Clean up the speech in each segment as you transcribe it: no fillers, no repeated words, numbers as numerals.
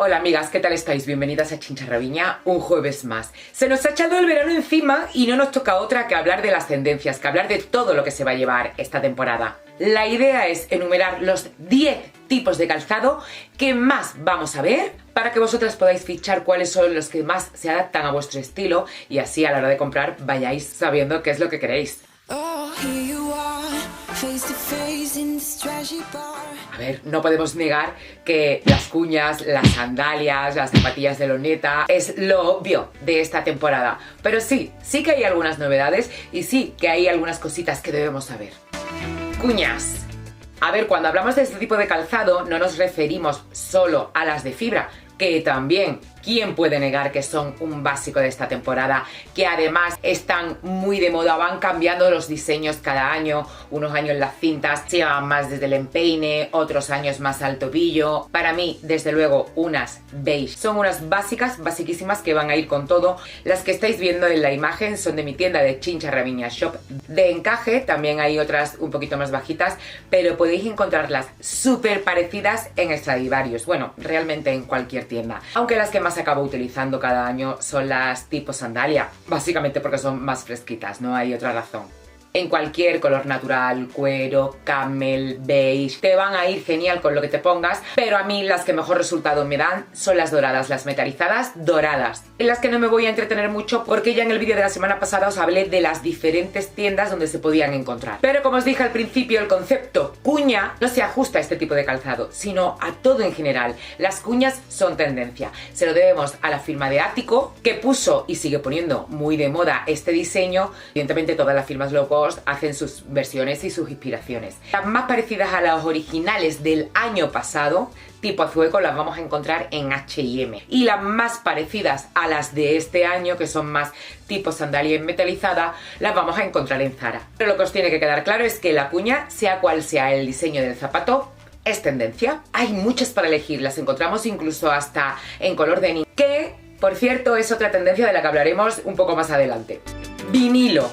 Hola amigas, ¿qué tal estáis? Bienvenidas a Chincharraviña, un jueves más. Se nos ha echado el verano encima y no nos toca otra que hablar de las tendencias, que hablar de todo lo que se va a llevar esta temporada. La idea es enumerar los 10 tipos de calzado que más vamos a ver para que vosotras podáis fichar cuáles son los que más se adaptan a vuestro estilo y así a la hora de comprar vayáis sabiendo qué es lo que queréis. A ver, no podemos negar que las cuñas, las sandalias, las zapatillas de loneta es lo obvio de esta temporada. Pero sí que hay algunas novedades y sí que hay algunas cositas que debemos saber. Cuñas. A ver, cuando hablamos de este tipo de calzado no nos referimos solo a las de fibra, que también, ¿quién puede negar que son un básico de esta temporada? Que además están muy de moda, van cambiando los diseños cada año. Unos años las cintas se llevan más desde el empeine, otros años más al tobillo. Para mí, desde luego, unas beige. Son unas básicas, basiquísimas, que van a ir con todo. Las que estáis viendo en la imagen son de mi tienda de Chincharraviña Shop de encaje. También hay otras un poquito más bajitas, pero podéis encontrarlas súper parecidas en Stradivarius. Bueno, realmente en cualquier tienda. Aunque las que más acabo utilizando cada año son las tipo sandalia, básicamente porque son más fresquitas, no hay otra razón. En cualquier color natural, cuero, camel, beige, te van a ir genial con lo que te pongas, pero a mí las que mejor resultado me dan son las doradas, las metalizadas doradas, en las que no me voy a entretener mucho porque ya en el vídeo de la semana pasada os hablé de las diferentes tiendas donde se podían encontrar. Pero como os dije al principio, el concepto cuña no se ajusta a este tipo de calzado, sino a todo en general. Las cuñas son tendencia, se lo debemos a la firma de Ático, que puso y sigue poniendo muy de moda este diseño. Evidentemente todas las firmas low cost hacen sus versiones y sus inspiraciones. Las más parecidas a las originales del año pasado, tipo azueco, las vamos a encontrar en H&M. Y las más parecidas a las de este año, que son más tipo sandalia metalizada, las vamos a encontrar en Zara. Pero lo que os tiene que quedar claro es que la cuña, sea cual sea el diseño del zapato, es tendencia. Hay muchas para elegir, las encontramos incluso hasta en color denim, que, por cierto, es otra tendencia de la que hablaremos un poco más adelante. Vinilo.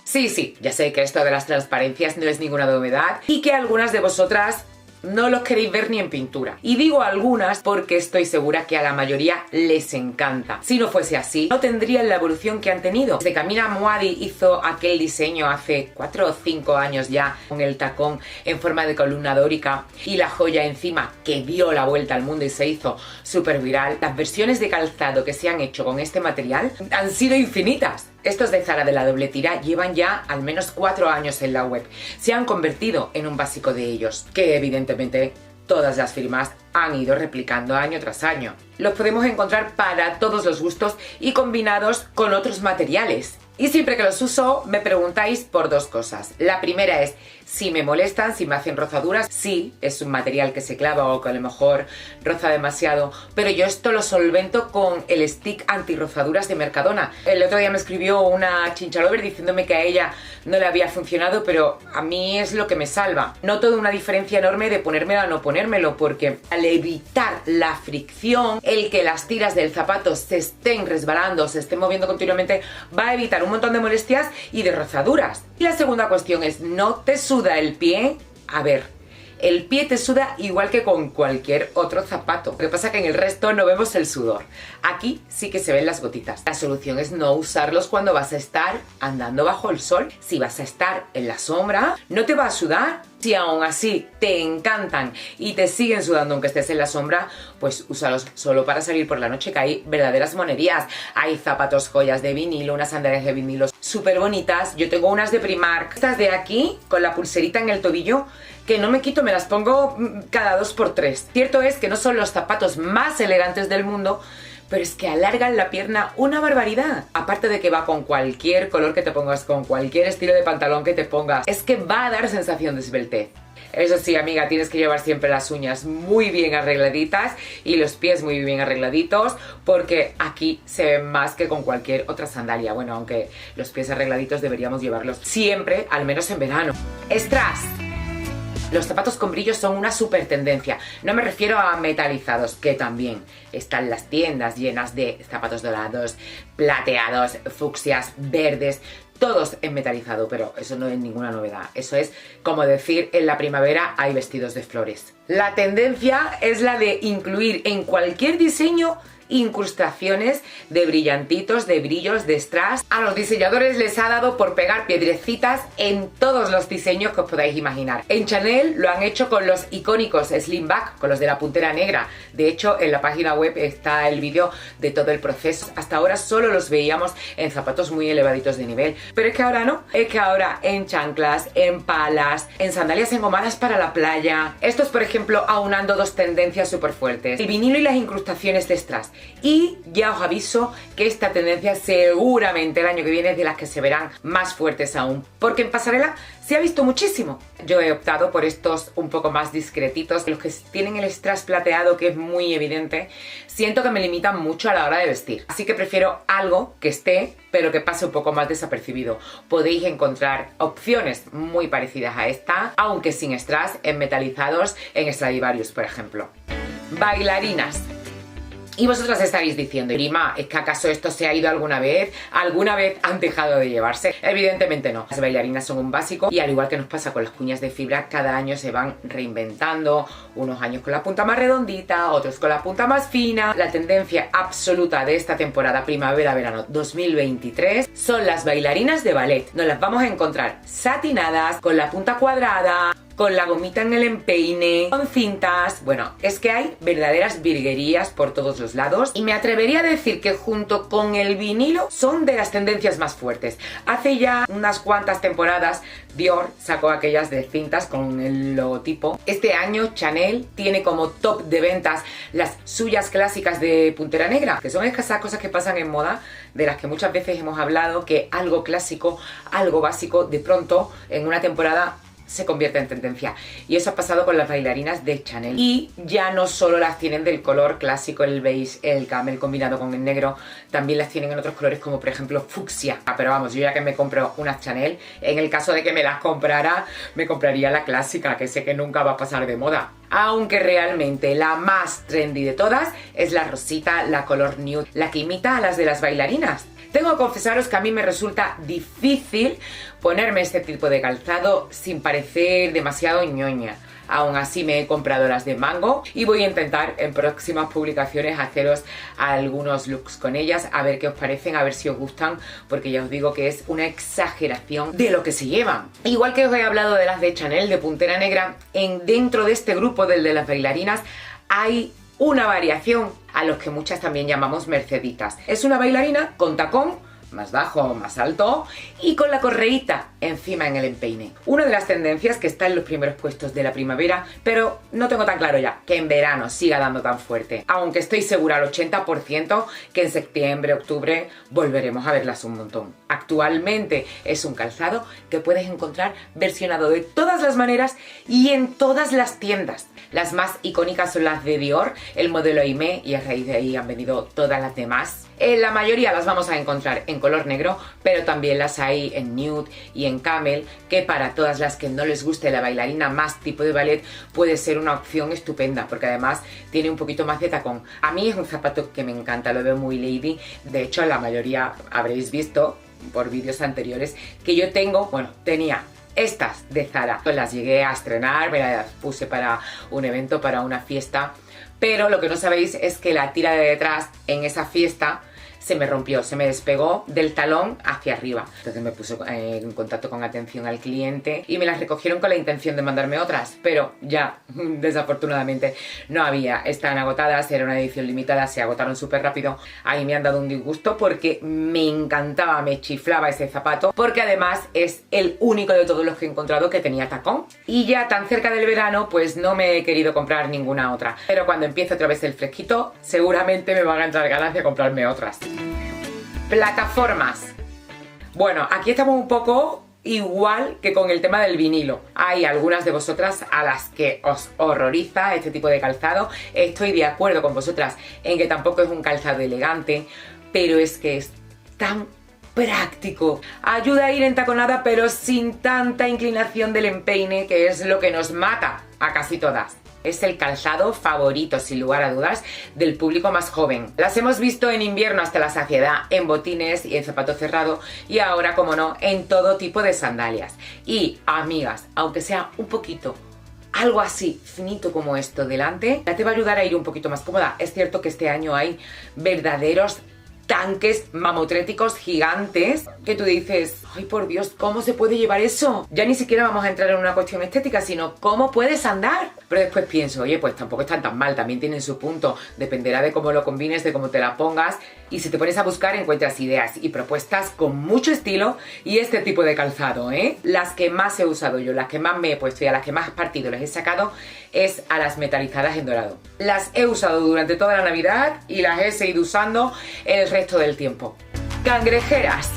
Sí, ya sé que esto de las transparencias no es ninguna novedad y que algunas de vosotras no los queréis ver ni en pintura. Y digo algunas porque estoy segura que a la mayoría les encanta. Si no fuese así, no tendrían la evolución que han tenido. Desde que Amina Muaddi hizo aquel diseño hace 4 o 5 años ya, con el tacón en forma de columna dórica y la joya encima, que dio la vuelta al mundo y se hizo súper viral, las versiones de calzado que se han hecho con este material han sido infinitas. Estos de Zara de la doble tira llevan ya al menos 4 años en la web. Se han convertido en un básico de ellos, que evidentemente todas las firmas han ido replicando año tras año. Los podemos encontrar para todos los gustos y combinados con otros materiales. Y siempre que los uso me preguntáis por dos cosas. La primera es si me molestan, si me hacen rozaduras. Sí, es un material que se clava o que a lo mejor roza demasiado, pero yo esto lo solvento con el stick anti-rozaduras de Mercadona. El otro día me escribió una chinchalover diciéndome que a ella no le había funcionado, pero a mí es lo que me salva. Noto una diferencia enorme de ponérmelo a no ponérmelo, porque al evitar la fricción, el que las tiras del zapato se estén resbalando, se estén moviendo continuamente, va a evitar un montón de molestias y de rozaduras. Y la segunda cuestión es, ¿no te suda el pie? A ver, el pie te suda igual que con cualquier otro zapato. Lo que pasa es que en el resto no vemos el sudor. Aquí sí que se ven las gotitas. La solución es no usarlos cuando vas a estar andando bajo el sol. Si vas a estar en la sombra, no te va a sudar. Si aún así te encantan y te siguen sudando aunque estés en la sombra, pues úsalos solo para salir por la noche, que hay verdaderas monerías. Hay zapatos, joyas de vinilo, unas sandalias de vinilo súper bonitas. Yo tengo unas de Primark, estas de aquí, con la pulserita en el tobillo, que no me quito, me las pongo cada 2×3. Cierto es que no son los zapatos más elegantes del mundo, pero es que alargan la pierna una barbaridad. Aparte de que va con cualquier color que te pongas, con cualquier estilo de pantalón que te pongas, es que va a dar sensación de esbeltez. Eso sí, amiga, tienes que llevar siempre las uñas muy bien arregladitas y los pies muy bien arregladitos, porque aquí se ven más que con cualquier otra sandalia. Bueno, aunque los pies arregladitos deberíamos llevarlos siempre, al menos en verano. Strass. Los zapatos con brillo son una súper tendencia. No me refiero a metalizados, que también están las tiendas llenas de zapatos dorados, plateados, fucsias, verdes. todos en metalizado, pero eso no es ninguna novedad. Eso es como decir en la primavera hay vestidos de flores. La tendencia es la de incluir en cualquier diseño incrustaciones de brillantitos, de brillos, de strass. A los diseñadores les ha dado por pegar piedrecitas en todos los diseños que os podáis imaginar. En Chanel lo han hecho con los icónicos slim back, con los de la puntera negra. De hecho, en la página web está el vídeo de todo el proceso. Hasta ahora solo los veíamos en zapatos muy elevaditos de nivel, pero es que ahora no. Es que ahora en chanclas, en palas, en sandalias engomadas para la playa. Esto es, por ejemplo, aunando dos tendencias súper fuertes: el vinilo y las incrustaciones de strass. Y ya os aviso que esta tendencia seguramente el año que viene es de las que se verán más fuertes aún, porque en pasarela se ha visto muchísimo. Yo he optado por estos un poco más discretitos, los que tienen el strass plateado, que es muy evidente. Siento que me limitan mucho a la hora de vestir, así que prefiero algo que esté, pero que pase un poco más desapercibido. Podéis encontrar opciones muy parecidas a esta, aunque sin strass, en metalizados, en Stradivarius, por ejemplo. Bailarinas. Y vosotras estaréis diciendo, Irima, ¿es que acaso esto se ha ido alguna vez? ¿Alguna vez han dejado de llevarse? Evidentemente no. Las bailarinas son un básico y al igual que nos pasa con las cuñas de fibra, cada año se van reinventando. Unos años con la punta más redondita, otros con la punta más fina. La tendencia absoluta de esta temporada primavera-verano 2023 son las bailarinas de ballet. Nos las vamos a encontrar satinadas, con la punta cuadrada, con la gomita en el empeine, con cintas. Bueno, es que hay verdaderas virguerías por todos los lados y me atrevería a decir que junto con el vinilo son de las tendencias más fuertes. Hace ya unas cuantas temporadas Dior sacó aquellas de cintas con el logotipo. Este año Chanel tiene como top de ventas las suyas clásicas de puntera negra, que son esas cosas que pasan en moda, de las que muchas veces hemos hablado, que algo clásico, algo básico, de pronto en una temporada se convierte en tendencia. Y eso ha pasado con las bailarinas de Chanel. Y ya no solo las tienen del color clásico, el beige, el camel combinado con el negro, también las tienen en otros colores como por ejemplo fucsia. Pero vamos, yo ya que me compro unas Chanel, en el caso de que me las comprara, me compraría la clásica, que sé que nunca va a pasar de moda. Aunque realmente la más trendy de todas es la rosita, la color nude, la que imita a las de las bailarinas. Tengo que confesaros que a mí me resulta difícil ponerme este tipo de calzado sin parecer demasiado ñoña. Aún así me he comprado las de Mango y voy a intentar en próximas publicaciones haceros algunos looks con ellas, a ver qué os parecen, a ver si os gustan, porque ya os digo que es una exageración de lo que se llevan. Igual que os he hablado de las de Chanel de puntera negra, dentro de este grupo del de las bailarinas hay una variación a los que muchas también llamamos merceditas. Es una bailarina con tacón más bajo o más alto y con la correíta encima en el empeine. Una de las tendencias que está en los primeros puestos de la primavera, pero no tengo tan claro ya que en verano siga dando tan fuerte, aunque estoy segura al 80% que en septiembre, octubre volveremos a verlas un montón. Actualmente es un calzado que puedes encontrar versionado de todas las maneras y en todas las tiendas. Las más icónicas son las de Dior, el modelo Aimé, y a raíz de ahí han venido todas las demás. La mayoría las vamos a encontrar en color negro, pero también las hay en nude y en camel, que para todas las que no les guste la bailarina más tipo de ballet puede ser una opción estupenda, porque además tiene un poquito más de tacón. A mí es un zapato que me encanta, lo veo muy lady. De hecho, la mayoría habréis visto por vídeos anteriores que yo tenía estas de Zara. Las llegué a estrenar, me las puse para un evento, para una fiesta, pero lo que no sabéis es que la tira de detrás en esa fiesta se me rompió, se me despegó del talón hacia arriba. Entonces me puse en contacto con atención al cliente y me las recogieron con la intención de mandarme otras, pero ya desafortunadamente no había, estaban agotadas, era una edición limitada, se agotaron súper rápido. Ahí me han dado un disgusto porque me encantaba, me chiflaba ese zapato, porque además es el único de todos los que he encontrado que tenía tacón. Y ya tan cerca del verano pues no me he querido comprar ninguna otra, pero cuando empiece otra vez el fresquito seguramente me van a entrar ganas de comprarme otras. Plataformas. Bueno, aquí estamos un poco igual que con el tema del vinilo. Hay algunas de vosotras a las que os horroriza este tipo de calzado. Estoy de acuerdo con vosotras en que tampoco es un calzado elegante, pero es que es tan práctico. Ayuda a ir entaconada, pero sin tanta inclinación del empeine, que es lo que nos mata a casi todas. es el calzado favorito, sin lugar a dudas, del público más joven. Las hemos visto en invierno hasta la saciedad, en botines y en zapato cerrado, y ahora, como no, en todo tipo de sandalias. Y, amigas, aunque sea un poquito, algo así finito como esto delante, ya te va a ayudar a ir un poquito más cómoda. Es cierto que este año hay verdaderos tanques mamotréticos gigantes que tú dices, ay por Dios, ¿cómo se puede llevar eso? Ya ni siquiera vamos a entrar en una cuestión estética, sino ¿cómo puedes andar? Pero después pienso, oye, pues tampoco están tan mal, también tienen su punto, dependerá de cómo lo combines, de cómo te la pongas, y si te pones a buscar encuentras ideas y propuestas con mucho estilo y este tipo de calzado, ¿eh? Las que más he usado yo, las que más me he puesto y a las que más partido les he sacado es a las metalizadas en dorado. Las he usado durante toda la Navidad y las he seguido usando el resto del tiempo. Cangrejeras.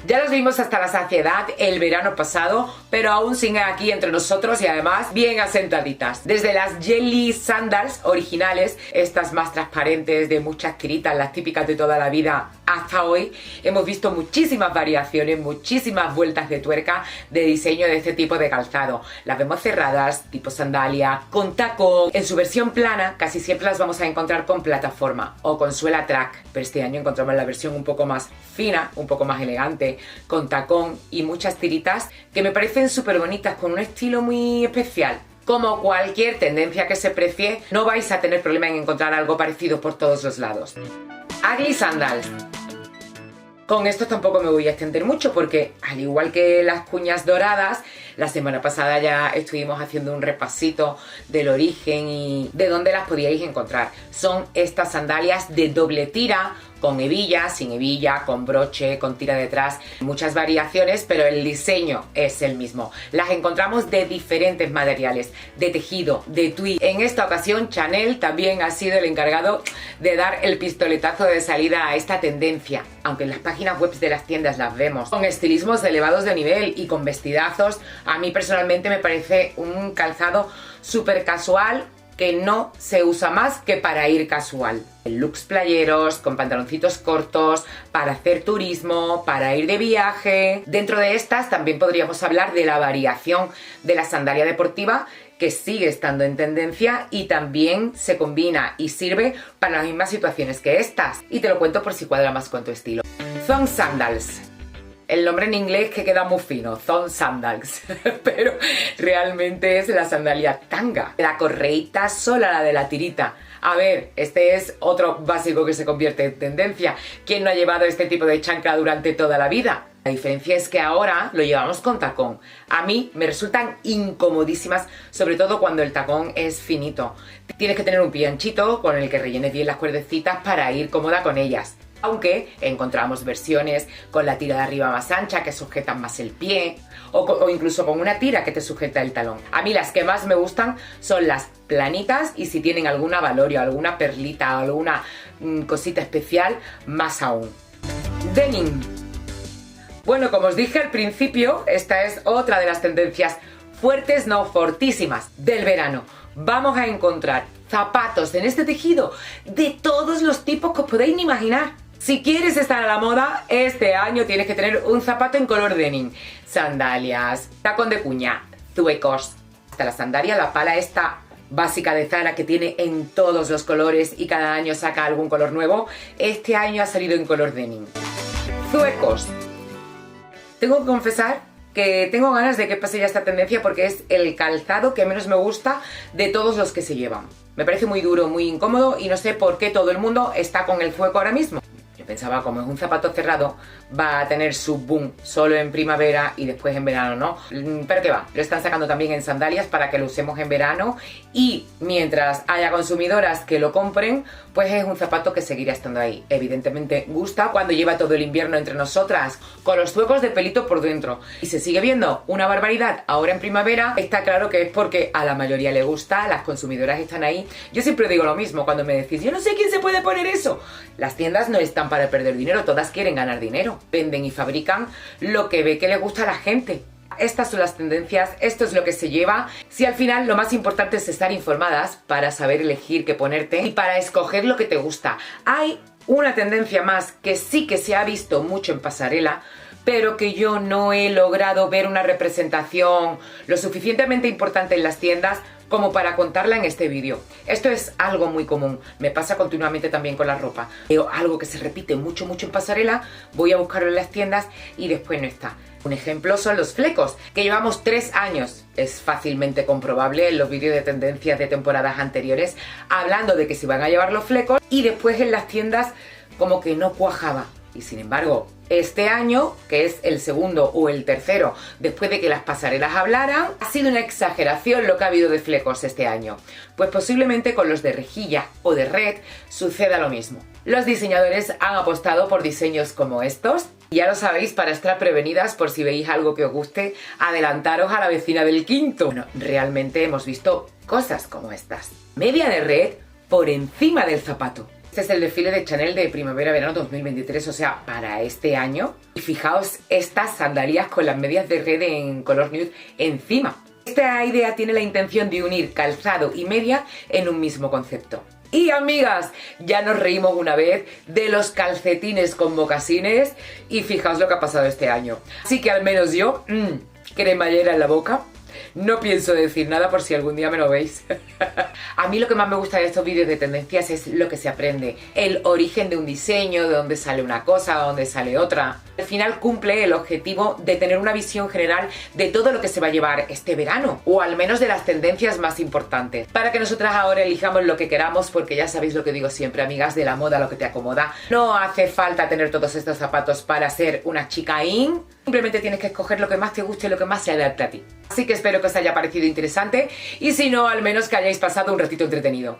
Ya las vimos hasta la saciedad el verano pasado, pero aún siguen aquí entre nosotros y además bien asentaditas. Desde las Jelly Sandals originales, estas más transparentes de muchas tiritas, las típicas de toda la vida, hasta hoy hemos visto muchísimas variaciones, muchísimas vueltas de tuerca de diseño de este tipo de calzado. Las vemos cerradas, tipo sandalia, con tacón. En su versión plana casi siempre las vamos a encontrar con plataforma o con suela track, pero este año encontramos la versión un poco más fina, un poco más elegante, con tacón y muchas tiritas que me parecen súper bonitas, con un estilo muy especial. Como cualquier tendencia que se precie, no vais a tener problema en encontrar algo parecido por todos los lados. Ugly Sandals. Con esto tampoco me voy a extender mucho porque, al igual que las cuñas doradas, la semana pasada ya estuvimos haciendo un repasito del origen y de dónde las podíais encontrar. Son estas sandalias de doble tira, con hebilla, sin hebilla, con broche, con tira detrás, muchas variaciones, pero el diseño es el mismo. Las encontramos de diferentes materiales, de tejido, de tweed. En esta ocasión Chanel también ha sido el encargado de dar el pistoletazo de salida a esta tendencia, aunque en las páginas web de las tiendas las vemos con estilismos elevados de nivel y con vestidazos. A mí personalmente me parece un calzado súper casual, que no se usa más que para ir casual. Looks playeros, con pantaloncitos cortos, para hacer turismo, para ir de viaje. Dentro de estas también podríamos hablar de la variación de la sandalia deportiva, que sigue estando en tendencia y también se combina y sirve para las mismas situaciones que estas. Y te lo cuento por si cuadra más con tu estilo. Thong Sandals. El nombre en inglés que queda muy fino, Thong Sandals, pero realmente es la sandalia tanga. La correíta sola, la de la tirita. A ver, este es otro básico que se convierte en tendencia. ¿Quién no ha llevado este tipo de chancla durante toda la vida? La diferencia es que ahora lo llevamos con tacón. A mí me resultan incomodísimas, sobre todo cuando el tacón es finito. Tienes que tener un pie anchito con el que rellenes bien las cuerdecitas para ir cómoda con ellas. Aunque encontramos versiones con la tira de arriba más ancha que sujetan más el pie, o incluso con una tira que te sujeta el talón. A mí las que más me gustan son las planitas, y si tienen alguna valorio, alguna perlita, alguna cosita especial, más aún. Denim. Bueno, como os dije al principio, esta es otra de las tendencias fuertes, no fortísimas, del verano. Vamos a encontrar zapatos en este tejido de todos los tipos que os podéis imaginar. Si quieres estar a la moda, este año tienes que tener un zapato en color denim. Sandalias, tacón de cuña, zuecos. Hasta la sandalia, la pala esta básica de Zara que tiene en todos los colores y cada año saca algún color nuevo. Este año ha salido en color denim. Zuecos. Tengo que confesar que tengo ganas de que pase ya esta tendencia porque es el calzado que menos me gusta de todos los que se llevan. Me parece muy duro, muy incómodo y no sé por qué todo el mundo está con el zueco ahora mismo. Yo pensaba, como es un zapato cerrado, va a tener su boom solo en primavera y después en verano, ¿no? Pero que va, lo están sacando también en sandalias para que lo usemos en verano, y mientras haya consumidoras que lo compren, pues es un zapato que seguirá estando ahí. Evidentemente gusta cuando lleva todo el invierno entre nosotras, con los zuecos de pelito por dentro, y se sigue viendo una barbaridad ahora en primavera. Está claro que es porque a la mayoría le gusta, las consumidoras están ahí. Yo siempre digo lo mismo cuando me decís, yo no sé quién se puede poner eso. Las tiendas no están para perder dinero, todas quieren ganar dinero. Venden y fabrican lo que ve que le gusta a la gente. Estas son las tendencias, esto es lo que se lleva. Si al final lo más importante es estar informadas para saber elegir qué ponerte y para escoger lo que te gusta. Hay una tendencia más que sí que se ha visto mucho en pasarela, pero que yo no he logrado ver una representación lo suficientemente importante en las tiendas como para contarla en este vídeo. Esto es algo muy común, me pasa continuamente también con la ropa. Veo algo que se repite mucho en pasarela, voy a buscarlo en las tiendas y después no está. Un ejemplo son los flecos, que llevamos 3 años. Es fácilmente comprobable en los vídeos de tendencias de temporadas anteriores, hablando de que se van a llevar los flecos y después en las tiendas como que no cuajaba. Y sin embargo, este año, que es el segundo o el tercero después de que las pasarelas hablaran, ha sido una exageración lo que ha habido de flecos este año. Pues posiblemente con los de rejilla o de red suceda lo mismo. Los diseñadores han apostado por diseños como estos. Ya lo sabéis, para estar prevenidas por si veis algo que os guste, adelantaros a la vecina del quinto. Bueno, realmente hemos visto cosas como estas. Media de red por encima del zapato. Este es el desfile de Chanel de primavera-verano 2023, o sea, para este año. Y fijaos estas sandalias con las medias de red en color nude encima. Esta idea tiene la intención de unir calzado y media en un mismo concepto. Y amigas, ya nos reímos una vez de los calcetines con mocasines y fijaos lo que ha pasado este año. Así que al menos yo, cremallera en la boca. No pienso decir nada por si algún día me lo veis. A mí lo que más me gusta de estos vídeos de tendencias es lo que se aprende. El origen de un diseño, de dónde sale una cosa, de dónde sale otra. Al final cumple el objetivo de tener una visión general de todo lo que se va a llevar este verano. O al menos de las tendencias más importantes. Para que nosotras ahora elijamos lo que queramos, porque ya sabéis lo que digo siempre, amigas, de la moda lo que te acomoda. No hace falta tener todos estos zapatos para ser una chica in. Simplemente tienes que escoger lo que más te guste y lo que más se adapte a ti. Así que espero que os haya parecido interesante y si no, al menos que hayáis pasado un ratito entretenido.